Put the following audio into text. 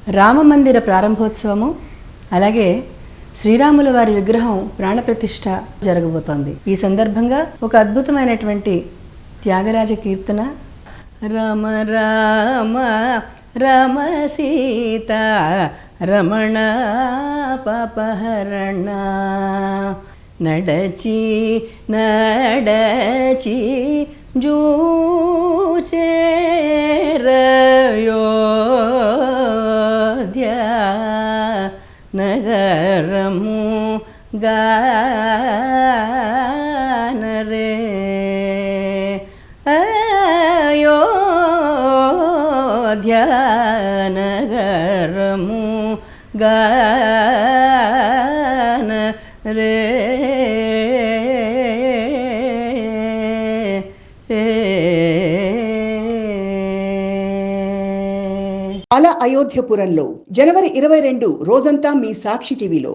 రామమందిర ప్రారంభోత్సవము, అలాగే శ్రీరాముల వారి విగ్రహం ప్రాణప్రతిష్ఠ జరగబోతోంది. ఈ సందర్భంగా ఒక అద్భుతమైనటువంటి త్యాగరాజ కీర్తన, రామ రామ రమ సీత రమణ పాపహరణ, నడచి నడచి జూచేరయోధ్య నగరము గానరే, అయోధ్య నగరము గానరే. అలా అయోధ్యపురంలో జనవరి 22 రోజంతా మీ సాక్షి టీవీలో.